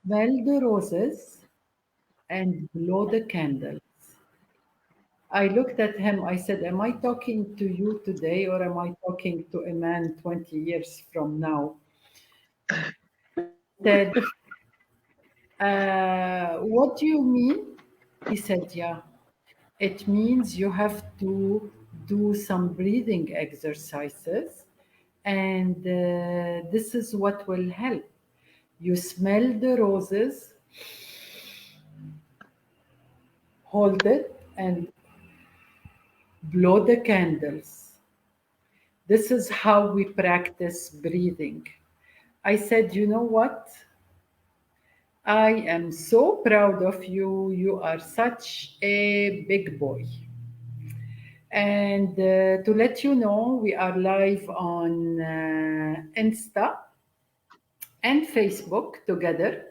Smell the roses and blow the candles. I looked at him. I said, am I talking to you today or am I talking to a man 20 years from now? He said, what do you mean? He said, yeah, it means you have to do some breathing exercises, and this is what will help. You smell the roses, hold it, and blow the candles. This is how we practice breathing. I said, you know what? I am so proud of you. You are such a big boy. And to let you know, we are live on Insta and Facebook together.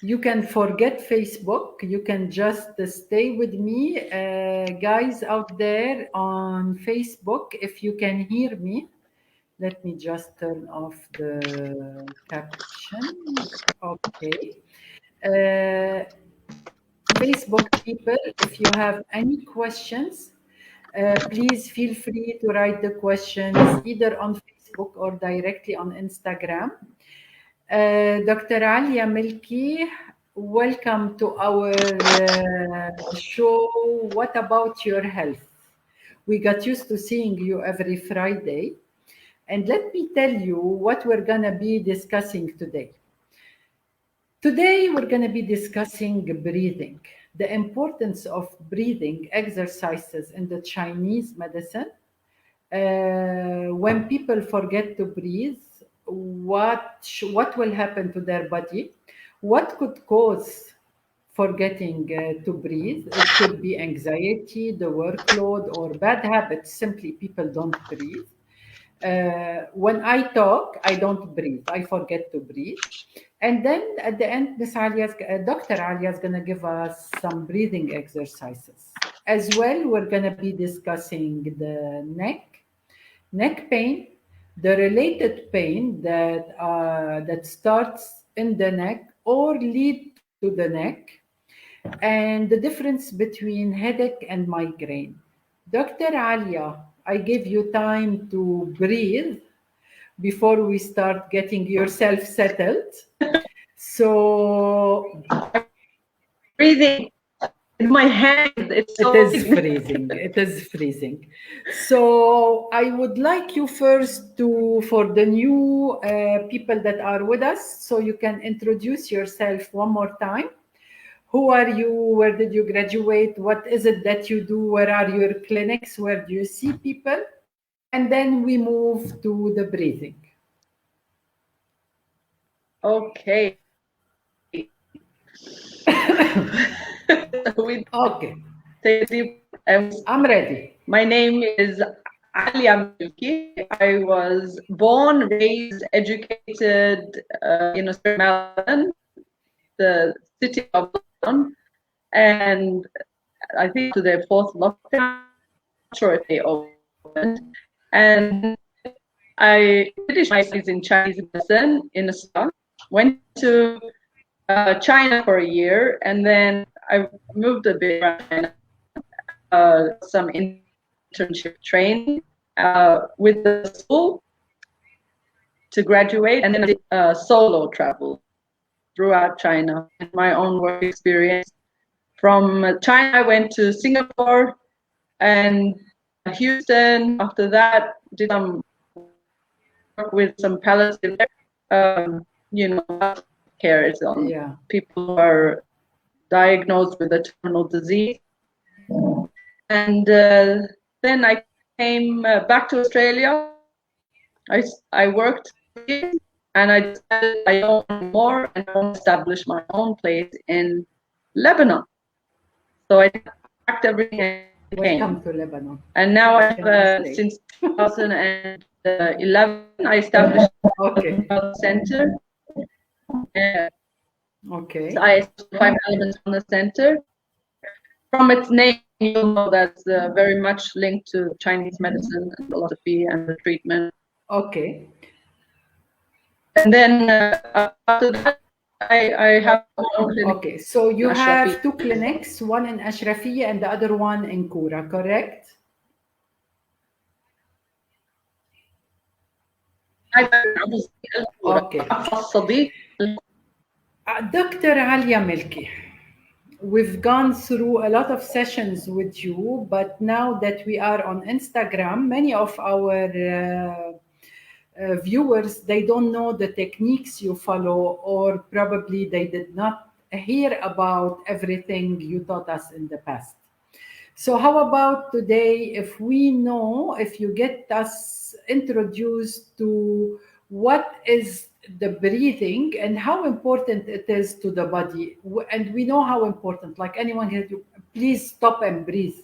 You can forget Facebook. You can just stay with me. Guys out there on Facebook, if you can hear me, let me just turn off the caption. Okay. Uh, Facebook people, if you have any questions, please feel free to write the questions either on Facebook or directly on Instagram. Dr. Alia Melki, welcome to our show. What about your health? We got used to seeing you every Friday. And let me tell you what we're going to be discussing today. Today, we're going to be discussing breathing, the importance of breathing exercises in the Chinese medicine. When people forget to breathe, what will happen to their body? What could cause forgetting to breathe? It could be anxiety, the workload, or bad habits. Simply, people don't breathe. When I talk, I don't breathe. I forget to breathe. And then at the end, Dr. Alia is going to give us some breathing exercises. As well, we're going to be discussing the neck pain, the related pain that starts in the neck or lead to the neck, and the difference between headache and migraine. Dr. Alia, I give you time to breathe before we start getting yourself settled. So breathing in my hand. It is freezing. It is freezing. So I would like you first to, for the new people that are with us, so you can introduce yourself one more time. Who are you? Where did you graduate? What is it that you do? Where are your clinics? Where do you see people? And then we move to the breathing. Okay. Okay. I'm ready. My name is Alia Melki. I was born, raised, educated in Australia, the city of London, and I think to their fourth lockdown, I'm not sure if they opened. And I finished my studies in Chinese medicine in Australia, went to China for a year, and then I moved a bit around China, some internship training with the school to graduate, and then I did solo travel throughout China, my own work experience. From China, I went to Singapore and Houston. After that, did some work with some palliative care. It's on people who are diagnosed with a terminal disease. And then I came back to Australia. I worked and I decided I don't want more and I want to establish my own place in Lebanon. So I packed everything and came. Welcome to Lebanon. And now I've since 2011 I established a health center. Okay. So I established 5 elements on the center. From its name, you'll know that's very much linked to Chinese medicine and philosophy and the treatment. Okay. And then after that, I have my own clinic. Okay, so you in have Ashrafia. 2 clinics, one in Ashrafia and the other one in Kura, correct? Okay. الصديق. Dr. Alia Melki, we've gone through a lot of sessions with you, but now that we are on Instagram, many of our viewers, they don't know the techniques you follow, or probably they did not hear about everything you taught us in the past. So how about today, if you get us introduced to what is the breathing and how important it is to the body. And we know how important, like anyone here, please stop and breathe.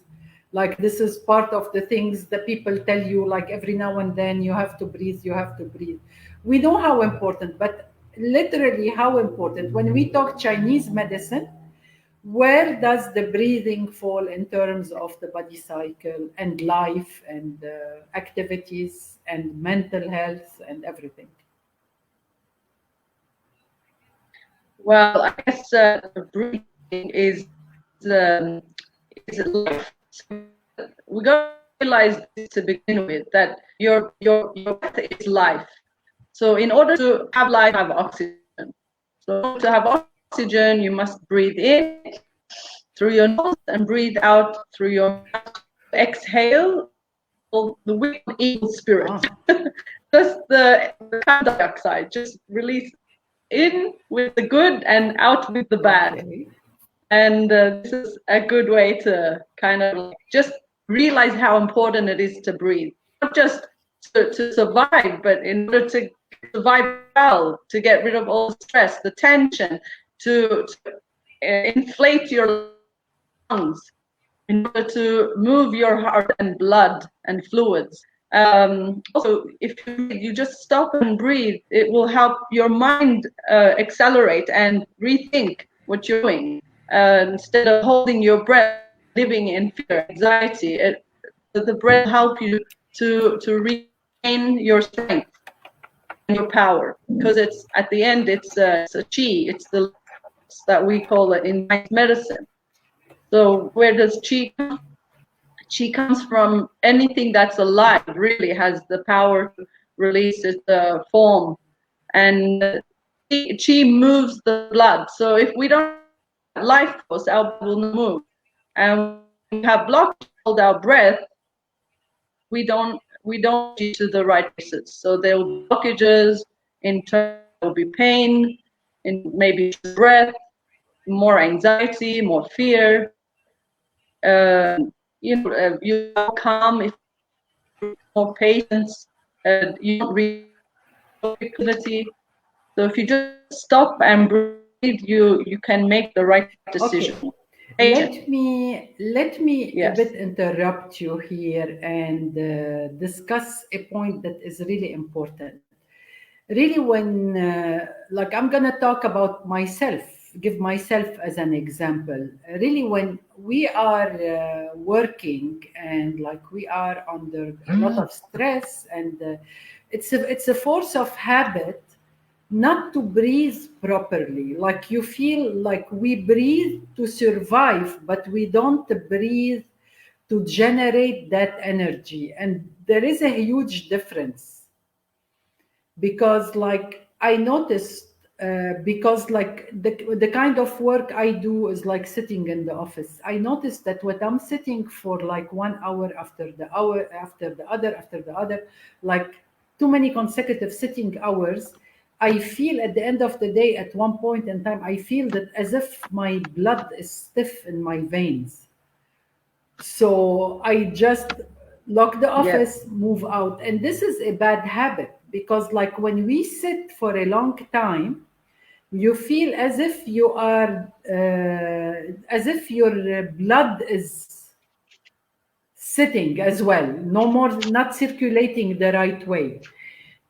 Like this is part of the things that people tell you, like every now and then you have to breathe, you have to breathe. We know how important, but literally how important. When we talk Chinese medicine, where does the breathing fall in terms of the body cycle and life and activities and mental health and everything? Well, I guess breathing is life. So we got to realize this to begin with, that your breath is life. So in order to have life, have oxygen. So to have oxygen, you must breathe in through your nose and breathe out through your mouth. Exhale the weak evil spirit. Just the carbon dioxide. Just release in with the good and out with the bad. Okay. And this is a good way to kind of just realize how important it is to breathe. Not just to survive, but in order to survive well, to get rid of all the stress, the tension, to inflate your lungs, in order to move your heart and blood and fluids. Also, if you just stop and breathe, it will help your mind accelerate and rethink what you're doing. Instead of holding your breath, living in fear, anxiety, the breath will help you to regain your strength and your power. Because it's at the end, it's a chi. It's the that we call it in medicine. So where does chi come? Chi comes from anything that's alive, really has the power to release its form. And chi moves the blood. So if we don't have life force, our blood will not move. And we have blocked, hold our breath, we don't get to the right places. So there will be blockages, in turn there will be pain, in maybe breath, more anxiety, more fear. You calm if more patience, you don't reach ability. So if you just stop and breathe, you can make the right decision. Okay. Let me yes. a bit interrupt you here and discuss a point that is really important. Really, when like I'm gonna talk about myself, give myself as an example. Really, when we are working and like we are under a lot of stress, and it's a force of habit not to breathe properly. Like you feel like we breathe to survive, but we don't breathe to generate that energy, and there is a huge difference. Because like I noticed, because like the kind of work I do is like sitting in the office. I noticed that when I'm sitting for like 1 hour after the other, like too many consecutive sitting hours, I feel at the end of the day, at one point in time, I feel that as if my blood is stiff in my veins. So I just lock the office, yes. Move out. And this is a bad habit, because like when we sit for a long time, you feel as if you are, as if your blood is sitting as well, no more, not circulating the right way.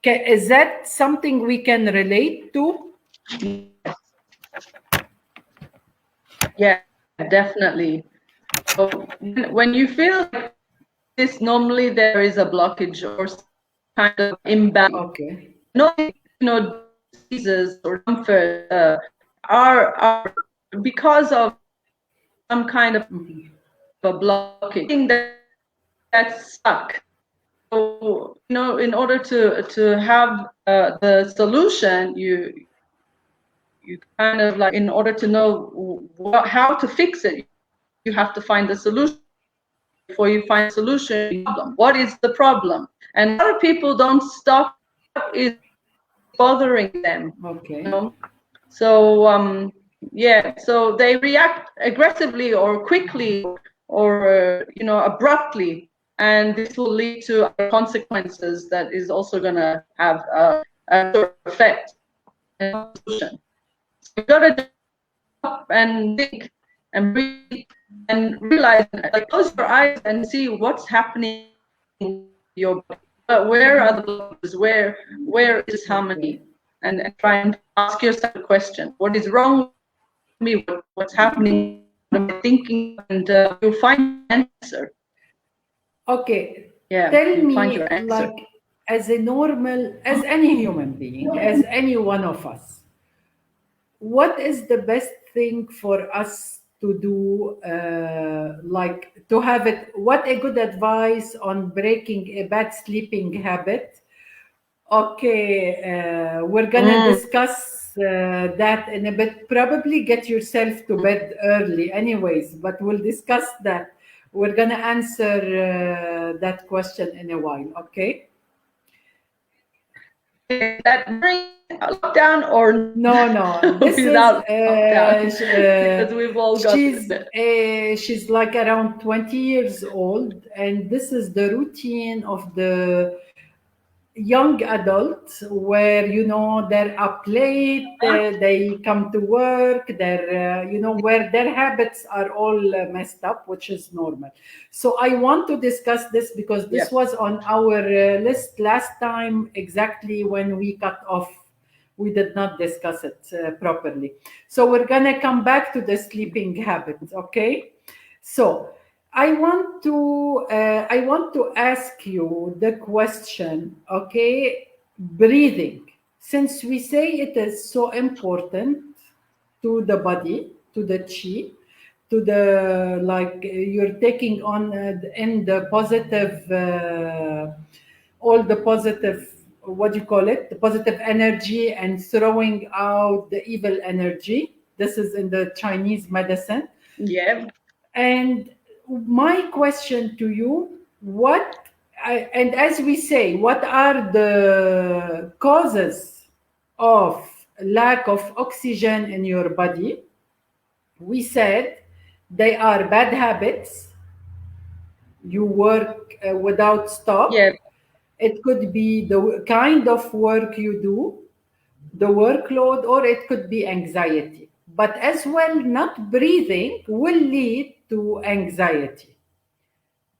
Is that something we can relate to? Yeah, definitely. So when you feel like this, normally there is a blockage or kind of imbalance. Okay. Not, diseases or comfort, are because of some kind of a blockage that's stuck. So, you know, in order to have the solution, you kind of like, in order to know how to fix it, you have to find the solution. Before you find a solution, what is the problem? And a lot of people don't stop what is bothering them. Okay. You know? So yeah, so they react aggressively or quickly or you know, abruptly, and this will lead to consequences that is also going to have a sort of effect. So you got to stop and think and breathe and realize, like, close your eyes and see what's happening in your body. Where are the blockages? Where is harmony? And try and ask yourself a question: what is wrong with me? What's happening? What am I thinking? And you'll find an answer. Okay. Yeah. Tell you'll me, find your answer. like, as any human being, as any one of us, what is the best thing for us to do, like to have it, what a good advice on breaking a bad sleeping habit? Okay, we're gonna discuss that in a bit. Probably get yourself to bed early, anyways, but we'll discuss that. We're gonna answer that question in a while, okay? Is that during lockdown or No, this without is lockdown? Because we've all got she's like around 20 years old, and this is the routine of the young adults, where they're up late, they come to work, they're where their habits are all messed up, which is normal. So I want to discuss this because this was on our list last time, exactly when we cut off. We did not discuss it properly. So we're gonna come back to the sleeping habits, okay? So I want to ask you the question, okay? Breathing. Since we say it is so important to the body, to the chi, to the, like, you're taking on in the positive, all the positive, what do you call it? The positive energy, and throwing out the evil energy. This is in the Chinese medicine. Yeah. And my question to you, and as we say, what are the causes of lack of oxygen in your body? We said they are bad habits. You work without stop. Yeah. It could be the kind of work you do, the workload, or it could be anxiety. But as well, not breathing will lead to anxiety,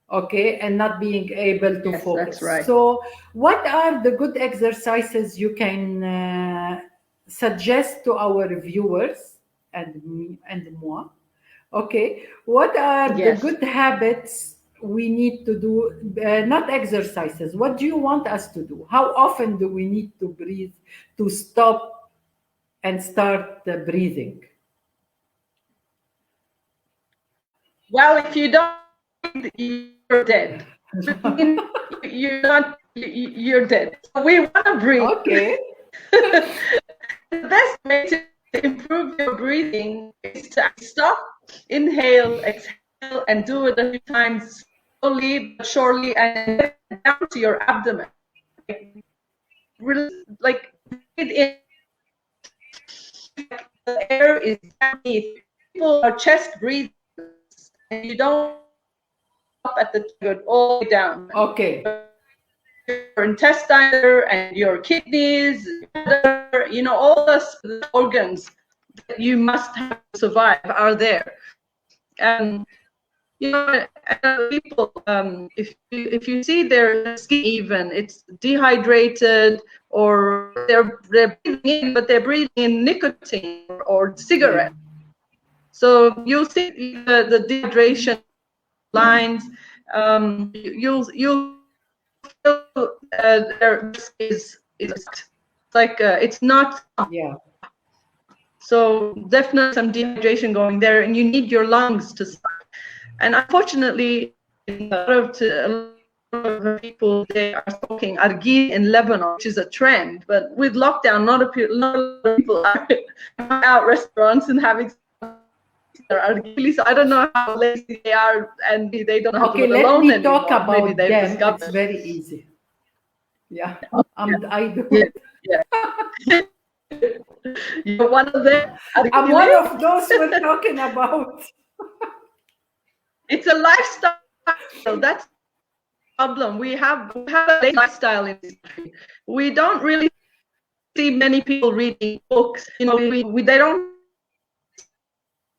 okay, and not being able to focus. That's right. So what are the good exercises you can suggest to our viewers and me and moi? Okay, what are the good habits we need to do? Not exercises. What do you want us to do? How often do we need to breathe, to stop and start breathing? Well, if you don't, you're dead. You're not. You're dead. So we want to breathe. Okay. The best way to improve your breathing is to stop, inhale, exhale, and do it a few times, slowly but surely, and get down to your abdomen. Like breathe in. The air is beneath. People are chest breathing, and you don't stop at the good all the way down. Okay. Your intestine and your kidneys, all the organs that you must have to survive are there. And people, if you see their skin, even it's dehydrated, or they're breathing in, but they're breathing in nicotine or cigarette. So you'll see the dehydration lines. You'll feel there is like it's not. Yeah. So definitely some dehydration going there, and you need your lungs to suck. And unfortunately, a lot of people they are smoking argile in Lebanon, which is a trend. But with lockdown, not a lot of people are out restaurants and having argile. So I don't know how lazy they are, and they don't know how to live alone let me talk anymore. about Maybe they've them. discovered. It's very easy. Yeah, I do Yeah, it. yeah. You're one of them. I'm one of those we're talking about. It's a lifestyle. That's the problem. We have a lifestyle in this country. We don't really see many people reading books. You know, they don't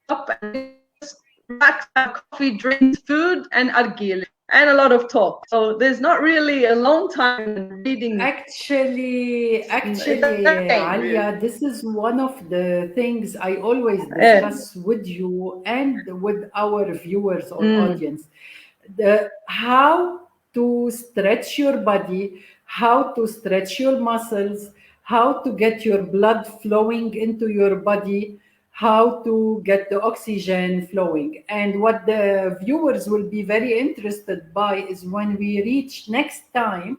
stop and just relax, have coffee, drinks, food, and argil, and a lot of talk. So there's not really a long time reading. Actually, Alia, this is one of the things I always discuss with you and with our viewers or audience. How to stretch your body, how to stretch your muscles, how to get your blood flowing into your body, how to get the oxygen flowing. And what the viewers will be very interested by is when we reach next time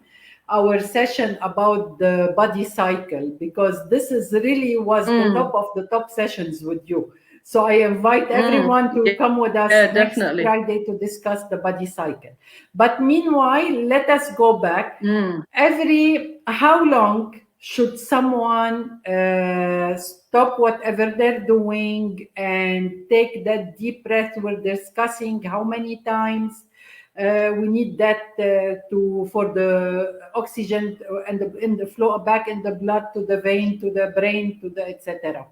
our session about the body cycle, because this is really was the top of the top sessions with you. So I invite everyone to come with us next Friday to discuss the body cycle. But meanwhile, let us go back. How long should someone stop whatever they're doing and take that deep breath we're discussing? How many times? We need that for the oxygen and the flow back in the blood to the vein, to the brain, to the etc.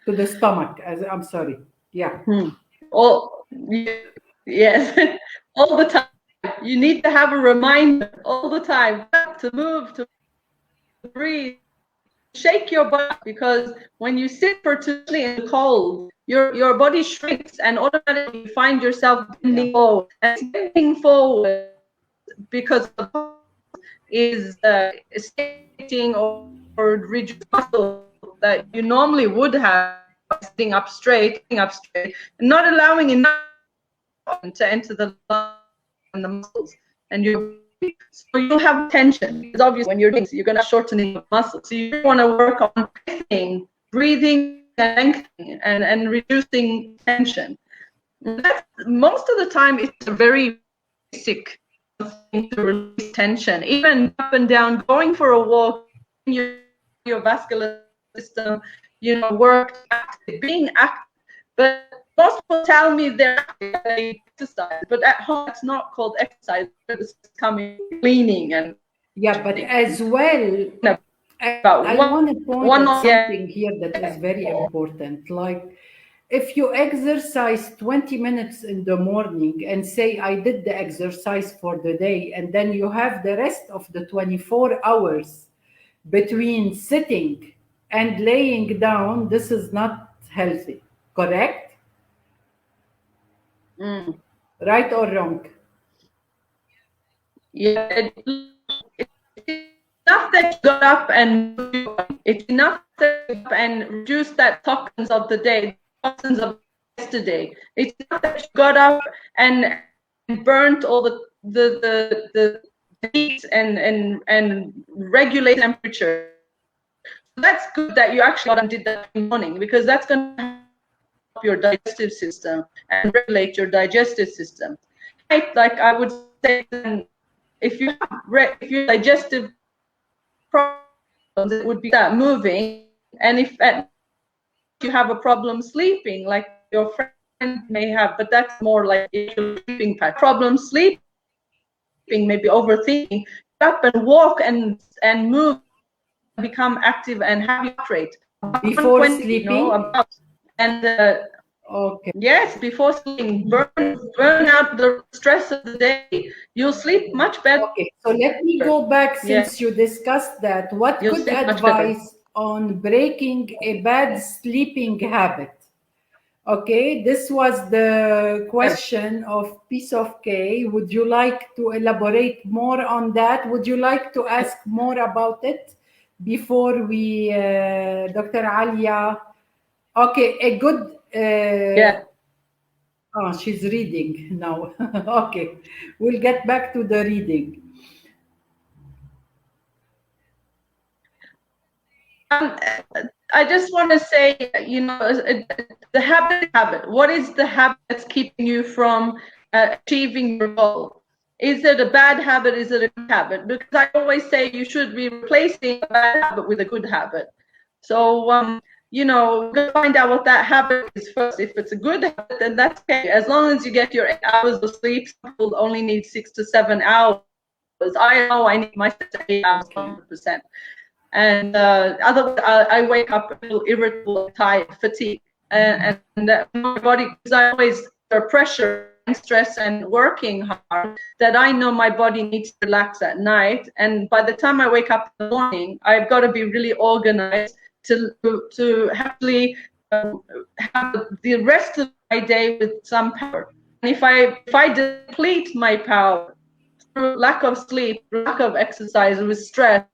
To the stomach. I'm sorry. Yeah. Yes, all the time. You need to have a reminder all the time to move, to breathe, shake your body, because when you sit for too long in the cold, your body shrinks and automatically you find yourself bending forward. And bending forward because the is stimulating or reducing muscle that you normally would have sitting up straight, and not allowing enough to enter the lungs and the muscles, and so you'll have tension, because obviously when you're doing this, you're going to shortening of muscles. So you want to work on breathing and lengthening and reducing tension. Most of the time it's a very basic thing to release tension, even up and down, going for a walk, your vascular system, work, being active. But most people tell me they exercise, but at home it's not called exercise. It's coming cleaning and but as well, I want to point out something here that is very important. Like, if you exercise 20 minutes in the morning and say, I did the exercise for the day, and then you have the rest of the 24 hours between sitting and laying down, this is not healthy, correct? Right or wrong? Yeah, it's enough that you got up and it's enough that you got up and reduce that toxins of the day, toxins of yesterday. It's enough that you got up and burnt all the heat and regulate temperature. So that's good that you actually got and did that in the morning, because that's going to help your digestive system and regulate your digestive system. Right? Like I would say, if you have digestive problems, it would be that moving. And if you have a problem sleeping, like your friend may have, but that's more like sleeping pattern. Problem sleeping, maybe overthinking, get up and walk and move, become active and have your heart rate before sleeping. Okay. Yes, before sleeping, burn out the stress of the day. You'll sleep much better. Okay, so let me go back since you discussed that. What good advice on breaking a bad sleeping habit? Okay, this was the question of piece of cake. Would you like to elaborate more on that? Would you like to ask more about it before we, Dr. Alia, Okay, a good. Yeah. Oh, she's reading now. Okay, we'll get back to the reading. Um, I just want to say, the habit. What is the habit that's keeping you from achieving your goal? Is it a bad habit? Is it a good habit? Because I always say you should be replacing a bad habit with a good habit. So, we're going to find out what that habit is first. If it's a good habit, then that's okay. As long as you get your 8 hours of sleep, some people only need 6 to 7 hours. I know I need my 8 hours, Okay. 100%. And otherwise, I wake up a little irritable, tired, fatigued, and my body, because I always under pressure and stress and working hard, that I know my body needs to relax at night. And by the time I wake up in the morning, I've got to be really organized to happily have the rest of my day with some power. And if I deplete my power through lack of sleep, lack of exercise, with stress,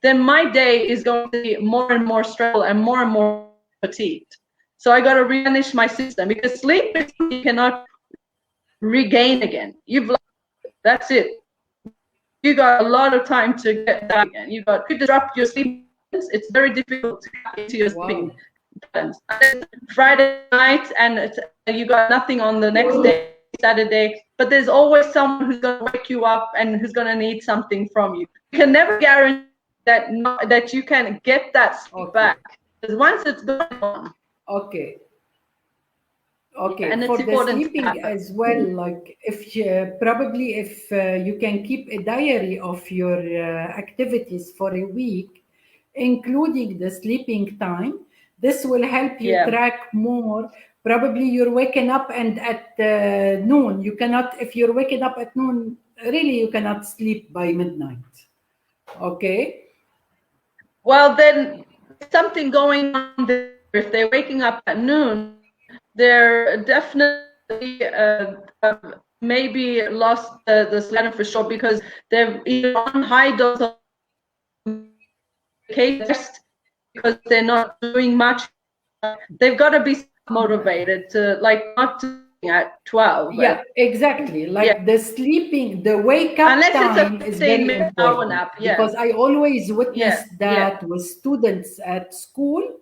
then my day is going to be more and more stressful and more fatigued. So I got to replenish my system, because sleep is something you cannot regain again. You've lost it. That's it. You got a lot of time to get that again. You disrupt your sleep patterns. It's very difficult to get into your sleeping patterns. Friday night and you got nothing on the next day, Saturday, but there's always someone who's going to wake you up and who's going to need something from you. You can never guarantee that you can get that sleep back, because once it's gone. Okay. Okay, and for it's the important sleeping as well, like if you can keep a diary of your activities for a week, including the sleeping time, this will help you track more. Probably you're waking up and at noon, you cannot, if you're waking up at noon, really you cannot sleep by midnight. Okay? Well, then something going on there. If they're waking up at noon, they're definitely maybe lost the sleep for sure, because they're either on high dose of medication because they're not doing much. They've got to be motivated to, like, not doing at 12. Yeah, exactly. Like the sleeping, the wake up Unless it's a time is 15 very minute hour important, nap. because I always witness Yeah. that with students at school,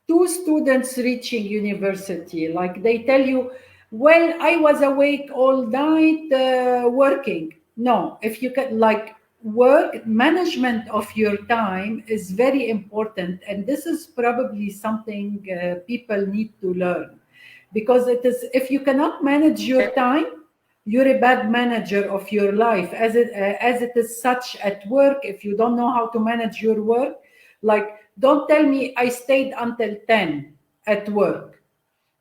two students reaching university, like they tell you, well, I was awake all night working. No, if you can, like, work management of your time is very important, and this is probably something people need to learn, because it is, if you cannot manage your time, you're a bad manager of your life, as it is such at work. If you don't know how to manage your work, like, don't tell me I stayed until 10 at work.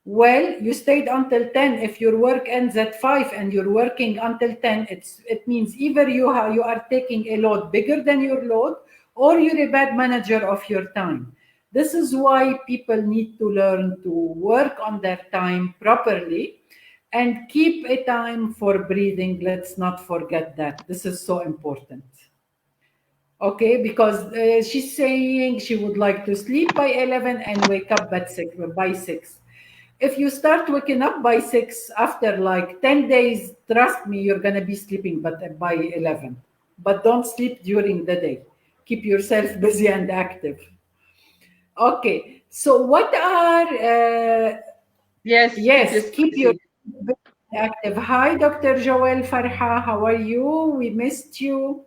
Well, you stayed until 10. If your work ends at 5 and you're working until 10, it means either you are taking a load bigger than your load, or you're a bad manager of your time. This is why people need to learn to work on their time properly and keep a time for breathing. Let's not forget that. This is so important. Okay, because she's saying she would like to sleep by 11 and wake up by 6. If you start waking up by 6 after like 10 days, trust me, you're going to be sleeping by 11. But don't sleep during the day. Keep yourself busy and active. Okay, so what are, yes, keep your active. Hi, Dr. Joel Farha, how are you? We missed you.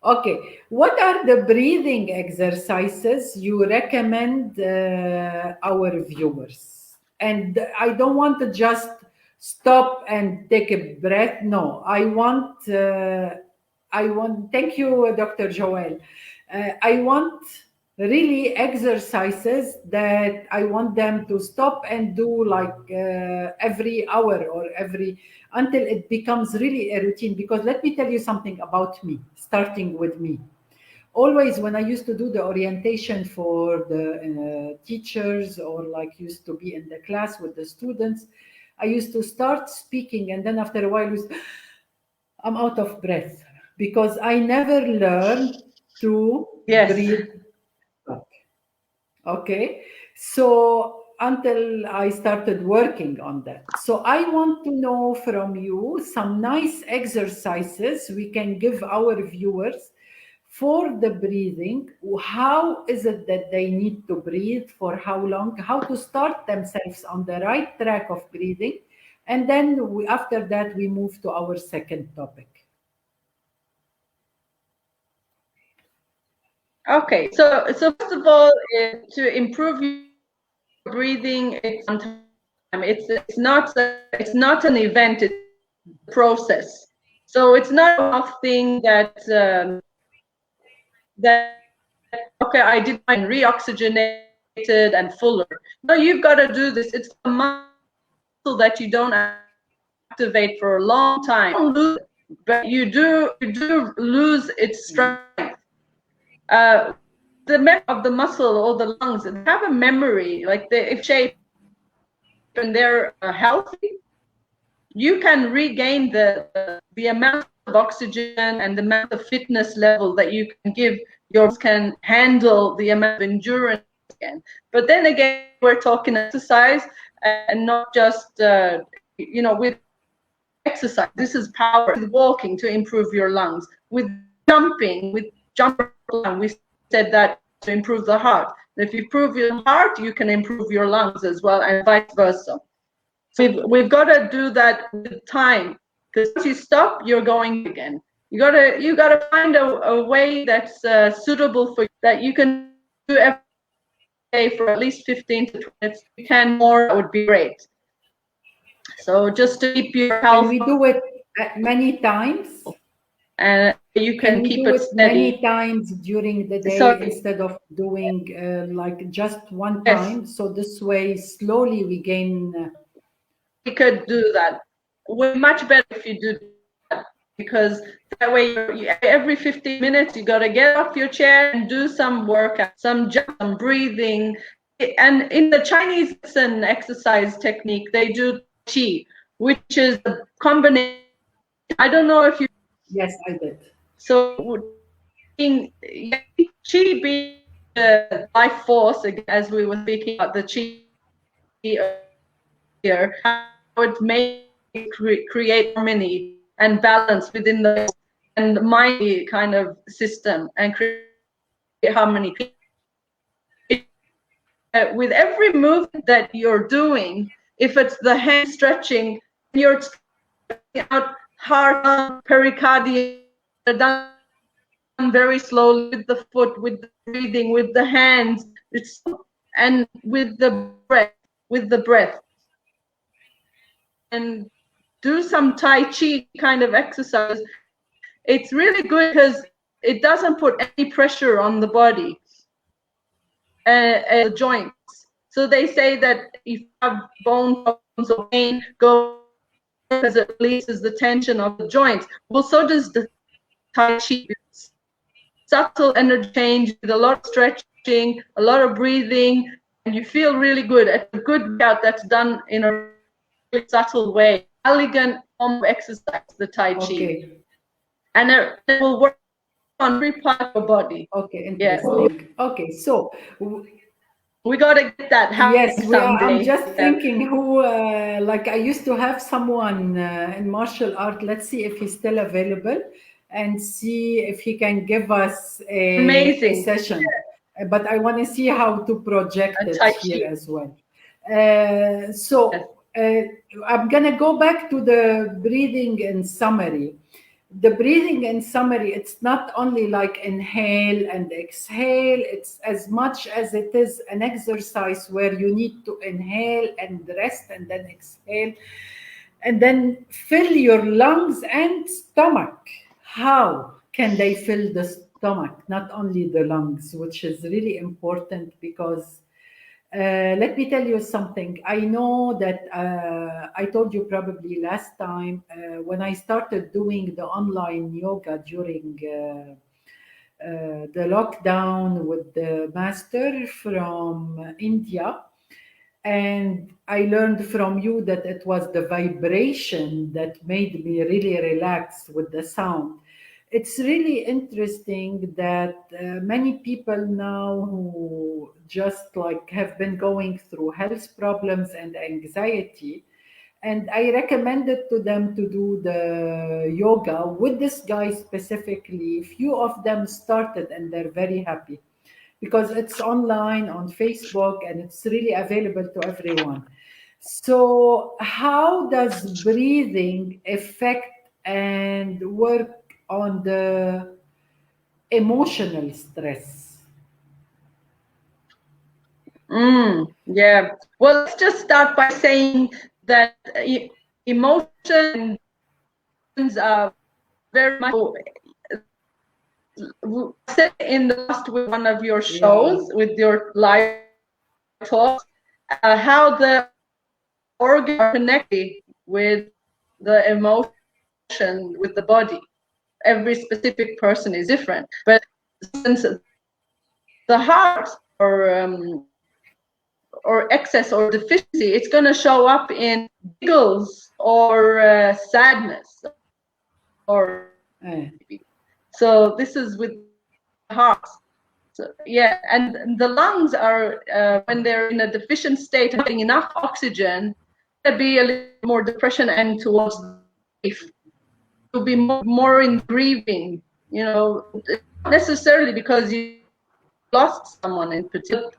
Okay, what are the breathing exercises you recommend our viewers? And I don't want to just stop and take a breath. No, thank you, Dr. Joel. I want really exercises that I want them to stop and do, like every hour or until it becomes really a routine. Because let me tell you something about me, starting with me. Always when I used to do the orientation for the teachers, or like used to be in the class with the students, I used to start speaking, and then after a while I'm out of breath, because I never learned to breathe. Okay, So until I started working on that. So I want to know from you some nice exercises we can give our viewers for the breathing. How is it that they need to breathe, for how long, how to start themselves on the right track of breathing. And then after that, we move to our second topic. Okay, so first of all, to improve your breathing, it's on time. It's not an event. It's a process. So it's not a one-off thing that okay, I did mine reoxygenated and fuller. No, you've got to do this. It's a muscle that you don't activate for a long time. You don't lose it, but you do lose its strength. The memory of the muscle or the lungs, they have a memory, like if shape and they're healthy, you can regain the amount of oxygen and the amount of fitness level that you can give. Your can handle the amount of endurance again. But then again, we're talking exercise and not just with exercise. This is power. With walking to improve your lungs. With jumping, we said that to improve the heart. If you improve your heart, you can improve your lungs as well, and vice versa. So we've got to do that with time, because once you stop, you're going again. You gotta find a way that's suitable for you, that you can do every day for at least 15 to 20 minutes. If you can more, that would be great. So just to keep your health. Can we do it many times? And you can keep it steady many times during the day instead of doing like just one time. So this way, slowly we gain. We could do that. We're much better if you do that, because that way every 15 minutes you got to get off your chair and do some workout, some breathing. And in the Chinese exercise technique, they do qi, which is a combination. I don't know if you. Yes, I did. So qi being the life force, as we were speaking about the qi here, how it may create harmony and balance within the and mind kind of system and create harmony. With every movement that you're doing, if it's the hand stretching, you're stretching out heart, pericardium, done very slowly with the foot, with the breathing, with the hands, and with the breath. And do some Tai Chi kind of exercise. It's really good because it doesn't put any pressure on the body and the joints. So they say that if you have bone problems or pain, go because it releases the tension of the joints. Well, so does the Tai Chi. Subtle energy change with a lot of stretching, a lot of breathing, and you feel really good. It's a good workout that's done in a really subtle way. Elegant form of exercise, the Tai Chi. Okay. And it will work on every part of your body. Okay, interesting. Yeah. Okay, so we got to get that happening someday. I'm just thinking who, like I used to have someone in martial art. Let's see if he's still available and see if he can give us a session. Yeah. But I want to see how to project it here as well. I'm going to go back to the breathing in summary. The breathing in summary, it's not only like inhale and exhale, it's as much as it is an exercise where you need to inhale and rest and then exhale and then fill your lungs and stomach. How can they fill the stomach, not only the lungs, which is really important because let me tell you something. I know that I told you probably last time when I started doing the online yoga during the lockdown with the master from India. And I learned from you that it was the vibration that made me really relax with the sound. it's really interesting that many people now who just like have been going through health problems and anxiety, and I recommended to them to do the yoga with this guy specifically. Few of them started and they're very happy because it's online on Facebook and it's really available to everyone. So, how does breathing affect and work on the emotional stress? Yeah. Well, let's just start by saying that emotions are very much. Said in the last with one of your shows with your live talks, how the organs are connected with the emotion with the body. Every specific person is different, but since the heart or excess or deficiency, it's going to show up in giggles or sadness or so this is with the heart. So, yeah, and the lungs are when they're in a deficient state, having enough oxygen, there'll be a little more depression and towards grief. You'll be more in grieving, you know, not necessarily because you lost someone in particular,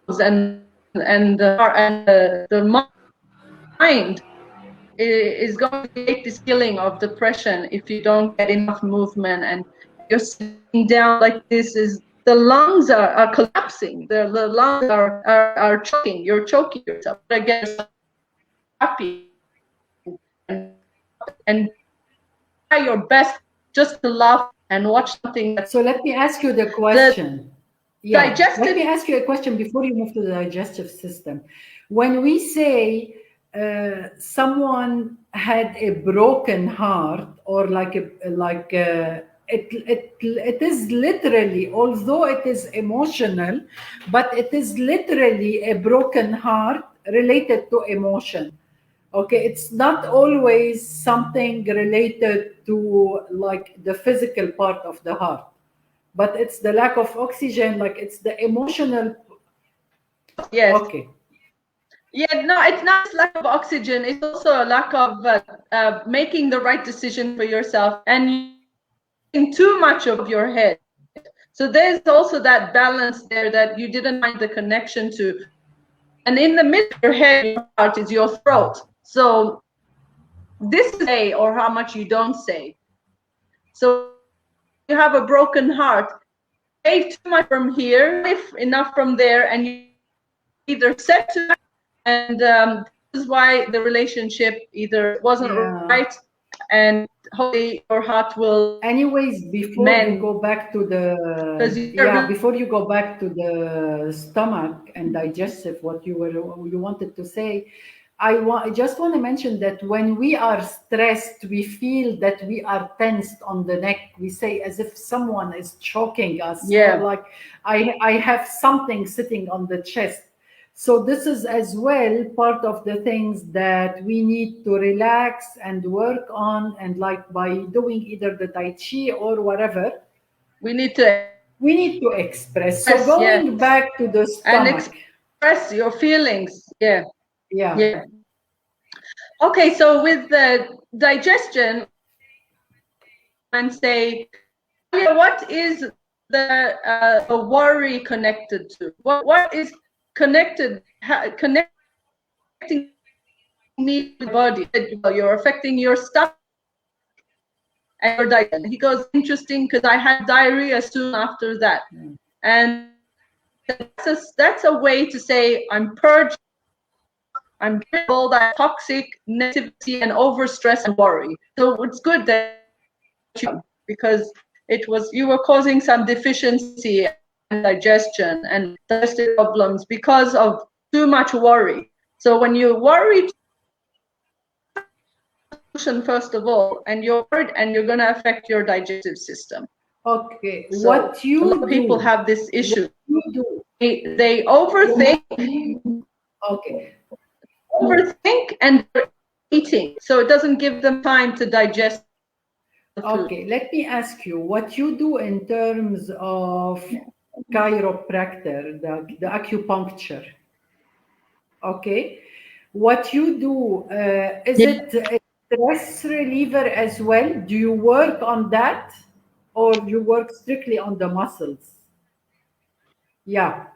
the mind is going to create this feeling of depression if you don't get enough movement and you're sitting down like this. Is the lungs are collapsing, the lungs are choking, you're choking yourself. I guess happy and try your best just to laugh and watch something. So let me ask you the question. Digestive. Let me ask you a question before you move to the digestive system. When we say someone had a broken heart, or it is literally, although it is emotional, but it is literally a broken heart related to emotion. Okay, it's not always something related to like the physical part of the heart, but it's the lack of oxygen, like it's the emotional. Yes. Okay. Yeah, no, it's not lack of oxygen. It's also a lack of making the right decision for yourself and using too much of your head. So there's also that balance there that you didn't find the connection to. And in the middle of your head, your heart is your throat. So this is say or how much you don't say. So you have a broken heart, save too much from here, if enough from there, and you either said too much, and this is why the relationship either wasn't right, and hopefully your heart will. Anyways, before you go back to the before you go back to the stomach and digestive, what you wanted to say, I just want to mention that when we are stressed, we feel that we are tensed on the neck. We say as if someone is choking us. Yeah. Or like I have something sitting on the chest. So this is as well part of the things that we need to relax and work on, and like by doing either the Tai Chi or whatever, we need to express. So going back to the stomach. And express your feelings. Yeah. Yeah. Okay, so with the digestion, and say, what is the worry connected to? What is connecting me to the body? You're affecting your stomach and your diet. He goes, interesting, because I had diarrhea soon after that. And that's a way to say I'm purged, I'm getting all that toxic negativity and overstress and worry. So it's good that because you were causing some deficiency and digestion and digestive problems because of too much worry. So when you worry, first of all, and you're worried, and you're going to affect your digestive system. Okay. So what you a lot of people have this issue. They overthink. Okay. Overthink and eating, so it doesn't give them time to digest Okay, let me ask you what you do in terms of chiropractor, the acupuncture. Okay, what you do, is Yeah. it a stress reliever as well? Do you work on that or you work strictly on the muscles? Yeah.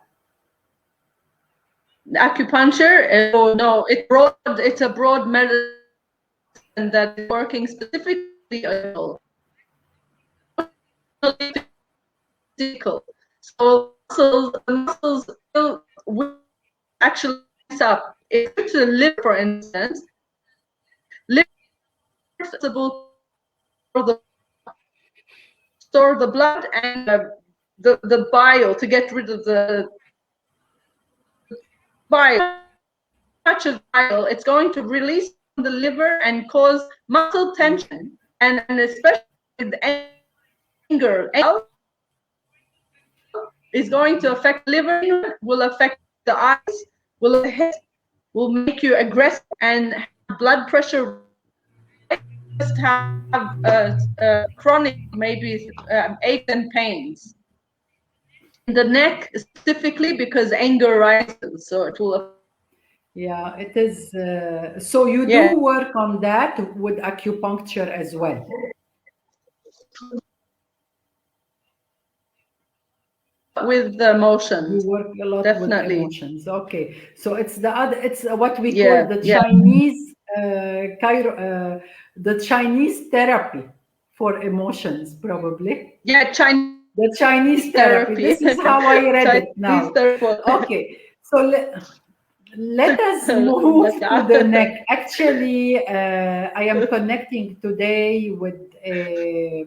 Acupuncture? Oh no, it's a broad medicine that is working specifically on physical. So the muscles will actually mess up. If it's the liver, for instance, liver is responsible for the store the blood and the bile to get rid of the bile. Much of bile, it's going to release from the liver and cause muscle tension, and especially with anger. Anger is going to affect the liver, will affect the eyes, will hit, will make you aggressive and blood pressure. Just have chronic, maybe aches and pains in the neck specifically because anger rises, so it will. Yeah, it is. So you do work on that with acupuncture as well. With the emotions, You work a lot with definitely. emotions. Okay, so it's the other. It's what we call Yeah, the yeah. Chinese the Chinese therapy for emotions, probably. Yeah, Chinese The Chinese therapy. This is how I read it now. Okay, so let us move to the neck. Actually, I am connecting today with a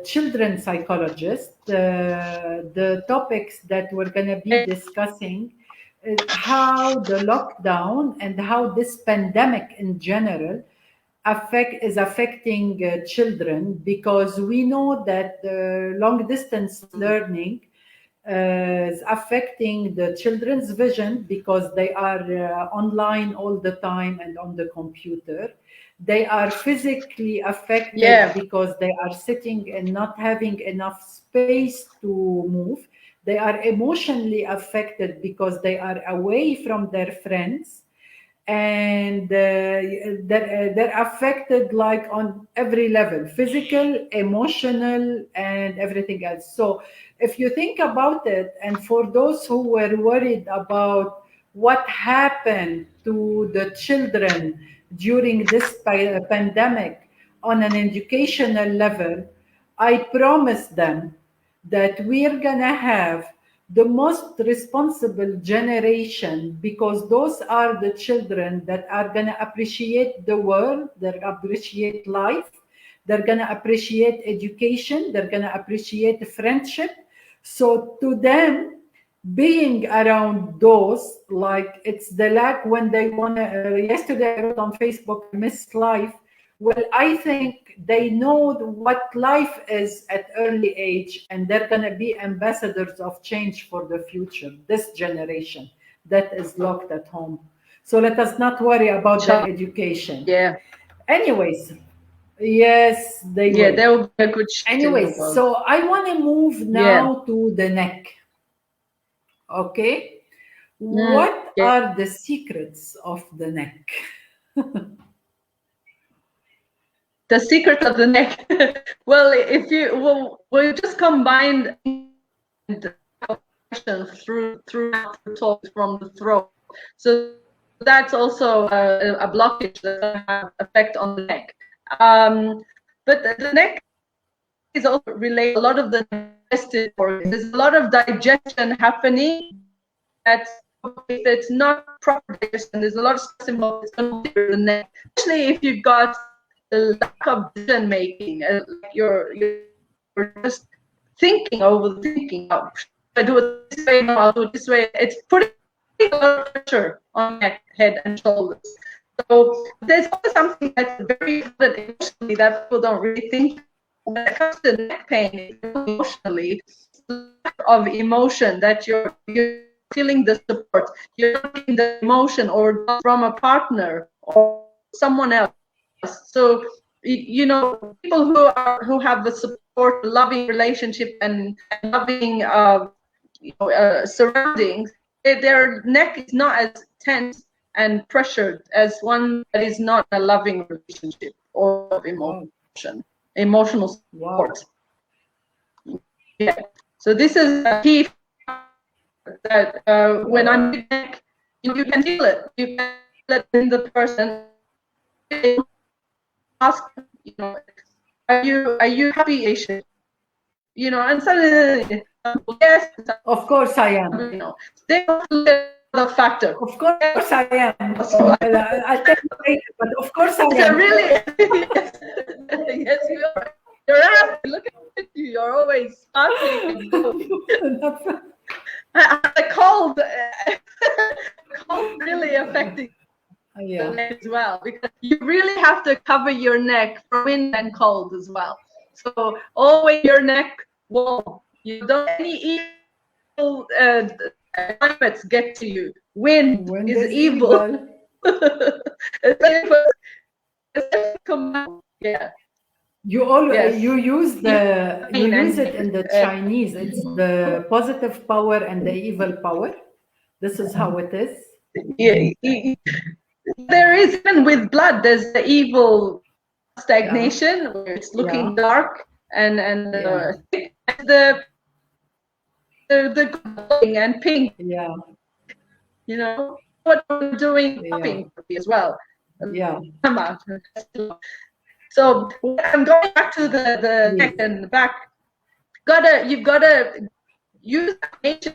children psychologist. The topics that we're going to be discussing is how the lockdown and how this pandemic in general is affecting children, because we know that long distance learning is affecting the children's vision because they are online all the time and on the computer. They are physically affected because they are sitting and not having enough space to move. They are emotionally affected because they are away from their friends, and they're affected like on every level: physical, emotional, and everything else. So if you think about it, and for those who were worried about what happened to the children during this pandemic on an educational level, I promise them that we're gonna have the most responsible generation, because those are the children that are gonna appreciate the world, they're gonna appreciate life, they're gonna appreciate education, they're gonna appreciate friendship. So to them, being around those, like it's the lack when they wanna. Yesterday I wrote on Facebook, I miss life. Well, I think they know what life is at early age, and they're going to be ambassadors of change for the future, this generation that is locked at home. So let us not worry about their education. Yeah. Anyways, yes, they will. Yeah, there will be a good shift in the Anyways, world. so I want to move now to the neck. Okay. What are the secrets of the neck? The secret of the neck. Well, if you we just combined through talks from the throat, so that's also a blockage that have effect on the neck. But the neck is also related a lot of the digestive organs. There's a lot of digestion happening. That's if it's not proper digestion, there's a lot of stress involved. It's going to be the neck, especially if you've got the lack of decision making. Like you're just thinking over the thinking. Oh, should I do it this way? No, I'll do it this way. It's putting a lot of pressure on neck, head, and shoulders. So there's always something that's very important emotionally that people don't really think. When it comes to neck pain, emotionally, lack of emotion that you're feeling the support, you're not getting the emotion or from a partner or someone else. So, you know, people who have the support, loving relationship, and loving surroundings, their neck is not as tense and pressured as one that is not a loving relationship or of emotional support. Wow. Yeah. So this is a key that when I'm with neck, you can feel it. You can feel it in the person. Ask, you know, are you happy, Asian? You know, and suddenly, yes. Of course I am. You know, they don't look at the factor. Of course I am. I'll tell you later, but of course I am. Really? Yes, you are. You're happy. Look at you. You're always sparkling. The cold, cold really affecting the neck as well, because you really have to cover your neck from wind and cold as well. So always your neck warm. You don't any evil climates get to you. Wind is evil. Yeah. You always you use it in the Chinese. It's the positive power and the evil power. This is how it is. Yeah. There is, even with blood, there's the evil stagnation where it's looking dark and the glowing and pink. Yeah. You know what we're doing pink as well. Yeah. So I'm going back to the neck and the back. You've gotta use nature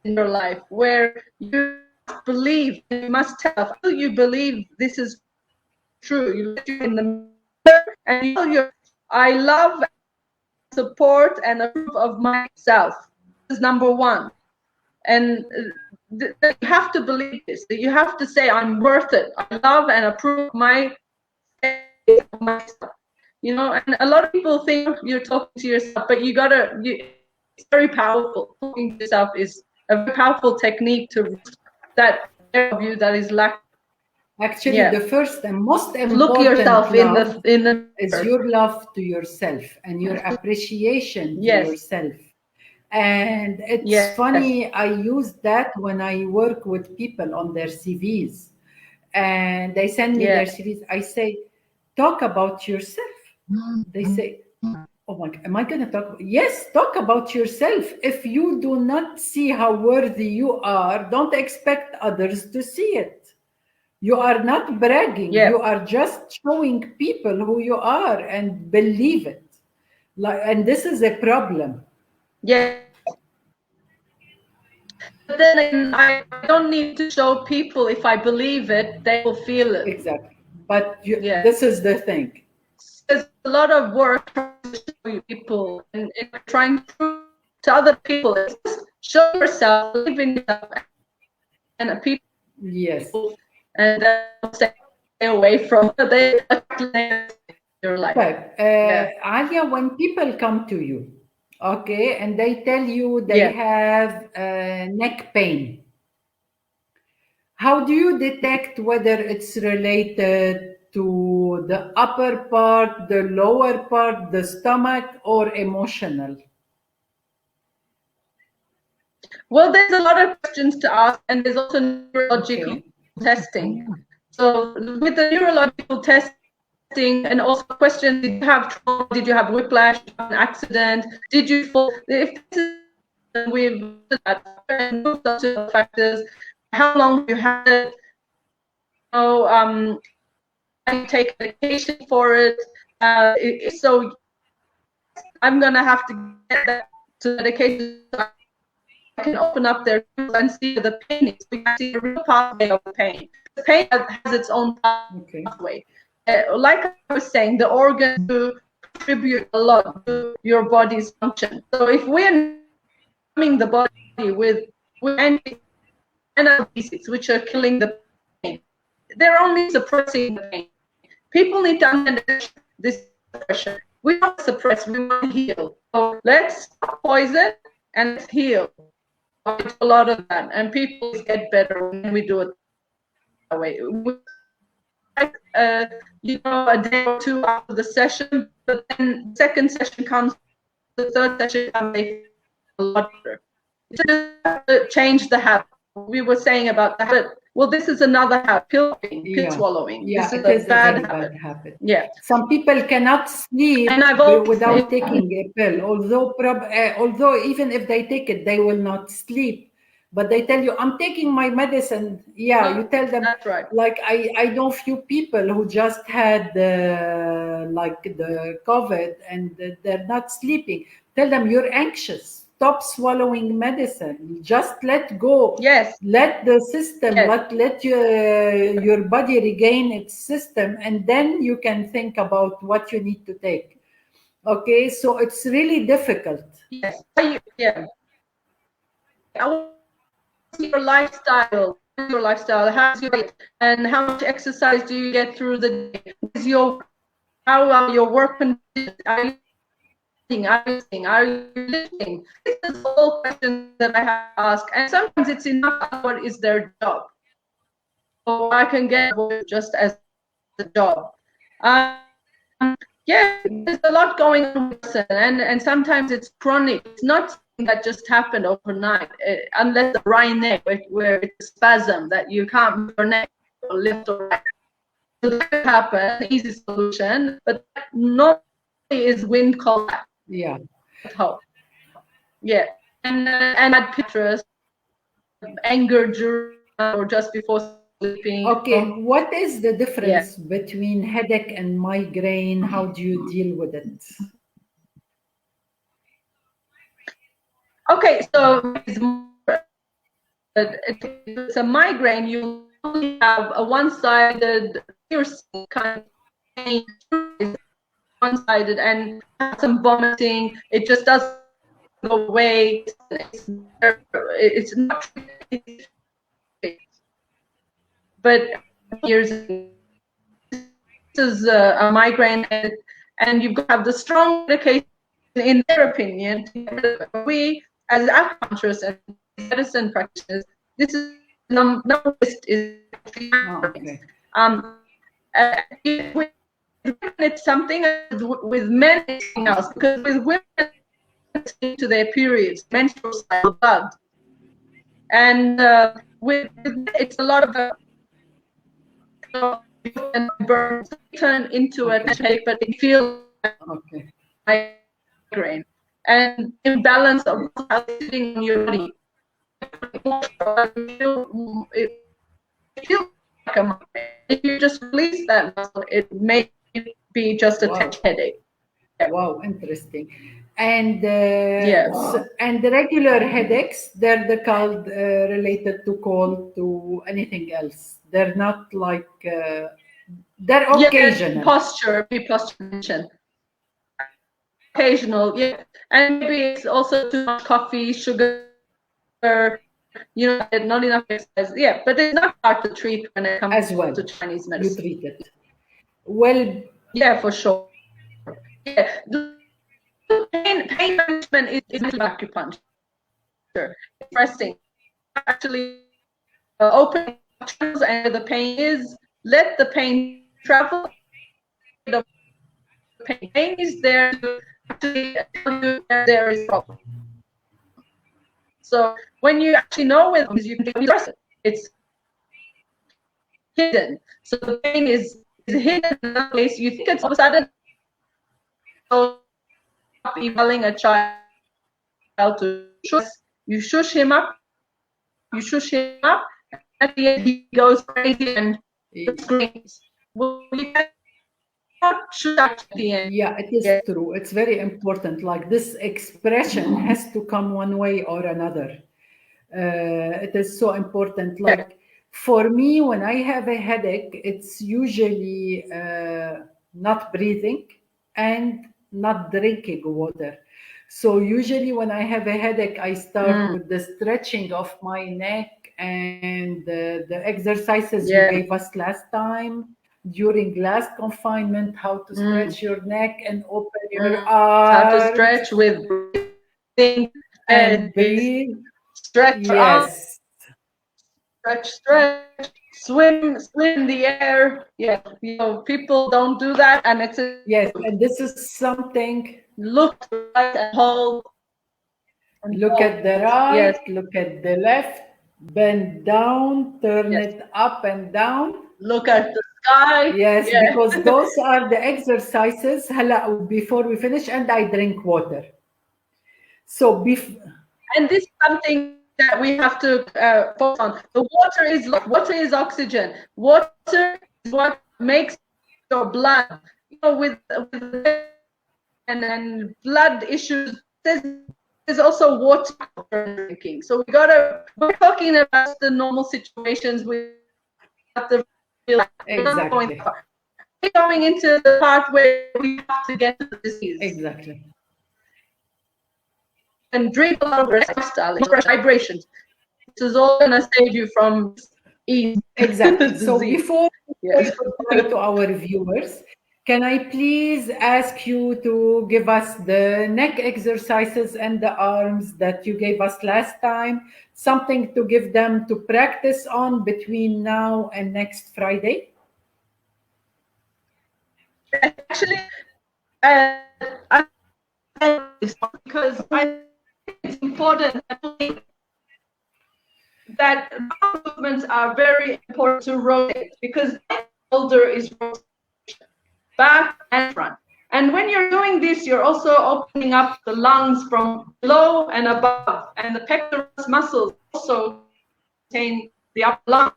in your life where you believe, you must tell you believe this is true. You look in the mirror and you tell your, I love, support, and approve of myself. This is number one. And you have to believe this. You have to say, I'm worth it. I love and approve myself. You know, and a lot of people think you're talking to yourself, but it's very powerful. Talking to yourself is a very powerful technique to that of you that is lacking. Actually, the first and most important look yourself love in the is your love to yourself and your appreciation to yourself. And it's funny, I use that when I work with people on their CVs, and they send me their CVs. I say, talk about yourself. They say, oh my God, am I going to talk? Yes, talk about yourself. If you do not see how worthy you are, don't expect others to see it. You are not bragging. You are just showing people who you are and believe it. And this is a problem. Yeah. But then I don't need to show people. If I believe it, they will feel it. Exactly. But this is the thing. There's a lot of work to show people and trying to prove to other people. Just show yourself, believe in yourself, and people. Yes. And stay away from your life. Alia, when people come to you, okay, and they tell you they have neck pain, how do you detect whether it's related to the upper part, the lower part, the stomach, or emotional? Well, there's a lot of questions to ask, and there's also neurological testing. So with the neurological testing, and also questions: did you have trauma? Did you have whiplash? An accident? Did you fall? If we've moved on to the factors, how long you had it? I take medication for it. So I'm gonna have to get that to medication. I can open up their and see the pain is. We can see the real pathway of the pain. The pain has its own pathway. Like I was saying, the organs do contribute a lot to your body's function. So if we're numbing the body with analgesics, which are killing the pain, they're only suppressing the pain. People need to understand this suppression. We don't suppress, we want to heal. So let's stop poison and let's heal. I do a lot of that, and people get better when we do it that way. you know, a day or two after the session, but then the second session comes, the third session comes, they feel a lot better. You just have to change the habit. We were saying about the habit. Well, this is another habit, pill swallowing. Yeah, this it is is a a bad very habit. bad habit. Yeah. Some people cannot sleep And I've always without taking a pill, although even if they take it, they will not sleep. But they tell you, I'm taking my medicine. Yeah, you tell them, that's right. like I know few people who just had like the COVID and they're not sleeping. Tell them, you're anxious. Stop swallowing medicine. Just let go. Yes. Let the system, Yes. let your body regain its system, and then you can think about what you need to take. Okay, so it's really difficult. Yes. Yeah. Your lifestyle? Your lifestyle? How's your diet? And how much exercise do you get through the day? How are your work conditions? Are you eating? Are you lifting? This is all questions that I have to ask. And sometimes it's enough. What is their job? So I can get just as a job. Yeah, there's a lot going on, and sometimes it's chronic. It's not something that just happened overnight, unless the right neck, where it's a spasm that you can't move your neck or lift or right. So that could happen, easy solution, but normally is wind collapse. Yeah. Yeah, and at pictures, anger during or just before sleeping. Okay, what is the difference between headache and migraine? How do you deal with it? Okay, so it's a migraine. You only have a one-sided piercing kind of pain, one-sided, and some vomiting. It just doesn't go away. It's not. But here's this is a migraine, and you have the strong medication. In their opinion, we as acupuncturists and medicine practitioners, this is number is Okay. With women it's something, with men it's something else, because with women it's to their periods, menstrual cycle, blood, and with it's a lot of and burns turn into a headache, but it feels like migraine, and imbalance of sitting on your body. It feels like a migraine. If you just release that muscle, it may be just a headache. Yeah. Wow, interesting. And and the regular headaches, they're called related to cold, to anything else. They're not like they're occasional. Posture, occasional, yeah, and maybe it's also too much coffee, sugar, you know, not enough exercise. Yeah, but it's not hard to treat when it comes to Chinese medicine. You treat it well. Yeah, for sure. Yeah, pain management is acupuncture. It's resting. Actually, open channels, and the pain is, let the pain travel. The pain is there to actually tell you there is a problem. So when you actually know where it is, you can address it. It's hidden. So the pain is hidden in a place. You think it's all of a sudden, so yelling a child to shush. You shush him up. At the end, he goes crazy and screams. Well, you cannot shush at the end. Yeah, it is true. It's very important. Like, this expression has to come one way or another. It is so important. Like, for me, when I have a headache, it's usually not breathing and not drinking water. So usually when I have a headache, I start with the stretching of my neck and the exercises you gave us last time during last confinement, how to stretch your neck and open your arms. How to stretch with breathing and breathe. Stretch your arms. Yes. Stretch. swim in the air. Yeah, people don't do that, and it's yes, and this is something. Look right and hold. Look at the right, look at the left, bend down, turn it up and down. Look at the sky. Yes, because those are the exercises before we finish, and I drink water. So and this is something that we have to focus on. The water is oxygen. Water is what makes your blood. With and blood issues, there's also water drinking. So we're talking about the normal situations with the exactly. We're going into the part where we have to get to the disease. Exactly. And drink a lot of lifestyle, vibrations. This is all going to save you from ease. Exactly. So before we say goodbye to our viewers, can I please ask you to give us the neck exercises and the arms that you gave us last time, something to give them to practice on between now and next Friday? Actually, because I think it's important that movements are very important to rotate, because the shoulder is rotation, back and front. And when you're doing this, you're also opening up the lungs from below and above, and the pectoralis muscles also contain the upper lung.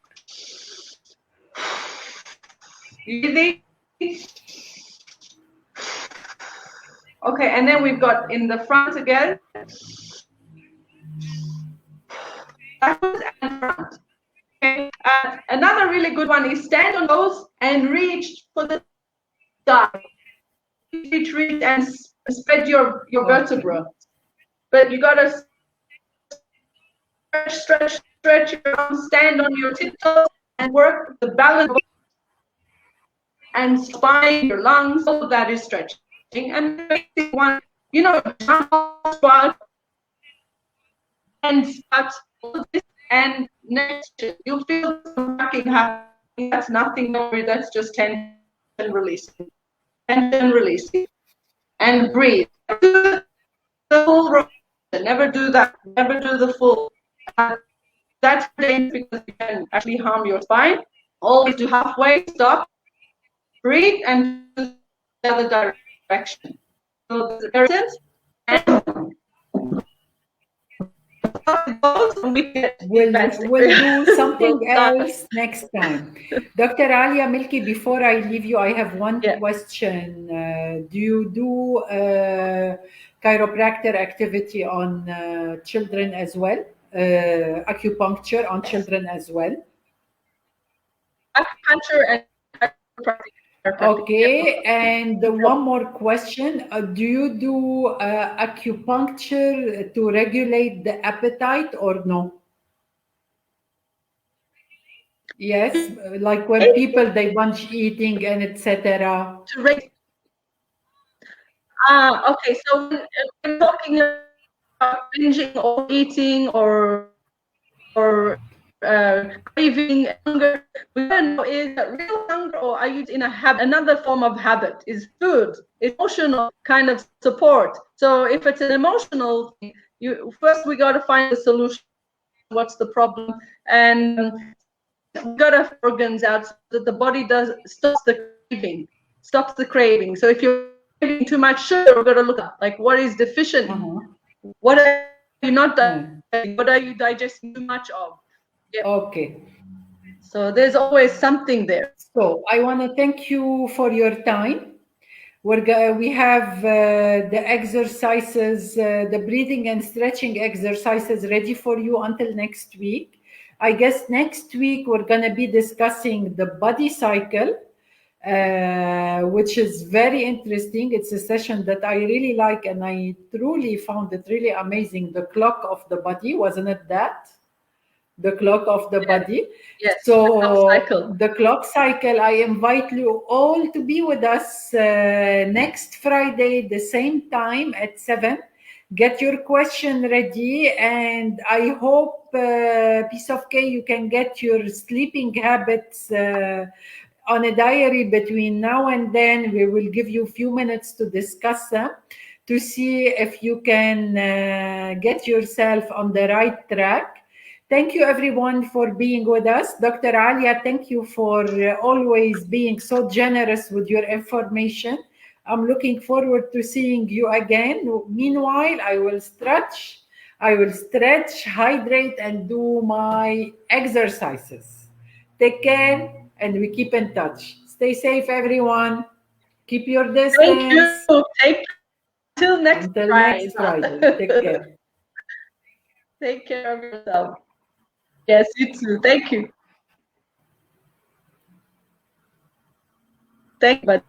Breathing. Okay, and then we've got in the front again. Backwards and front. Okay. Another really good one is stand on those and reach for the sky. Reach and spread your vertebra. But you gotta stretch your arms, stand on your tiptoes, and work the balance and spine, your lungs. All of that is stretching. And the basic one, jump, squat, and squat, and next you'll feel some rocking happening. That's nothing more. That's just tension releasing, tension releasing, and breathe. Do the full rotation. Never do that. Never do the full. That's dangerous because you can actually harm your spine. Always do halfway. Stop. Breathe and do the other direction. So there it is. We'll do something else next time. Dr. Alia Melki, before I leave you, I have one question. Do you do chiropractor activity on children as well? Acupuncture on children as well? Acupuncture and chiropractic. Okay, and one more question. Do you do acupuncture to regulate the appetite or no? Yes, like when people, they binge eating and etc. Okay, so when talking about binging or eating or craving, hunger, we don't know, is that real hunger, or are you in a habit? Another form of habit is food, emotional kind of support. So if it's an emotional thing, we got to find the solution. What's the problem? And we got to have organs out so that the body stops the craving. So if you're craving too much sugar, we're going to look at like what is deficient. What are you not digesting? What are you digesting too much of? Yeah. Okay. So there's always something there. So I want to thank you for your time. We have the exercises, the breathing and stretching exercises ready for you until next week. I guess next week we're going to be discussing the body cycle, which is very interesting. It's a session that I really like, and I truly found it really amazing. The clock of the body, wasn't it that? The clock of the body. Yes. So the clock cycle, I invite you all to be with us next Friday, the same time at 7. Get your question ready, and I hope, piece of cake, you can get your sleeping habits on a diary between now and then. We will give you a few minutes to discuss them to see if you can get yourself on the right track. Thank you, everyone, for being with us. Dr. Alia, thank you for always being so generous with your information. I'm looking forward to seeing you again. Meanwhile, I will stretch, hydrate, and do my exercises. Take care, and we keep in touch. Stay safe, everyone. Keep your Thank distance. you. Take care. Until next Until Friday. next Friday. Take care. Take care of yourself. Yes, you too. Thank you. Thank you.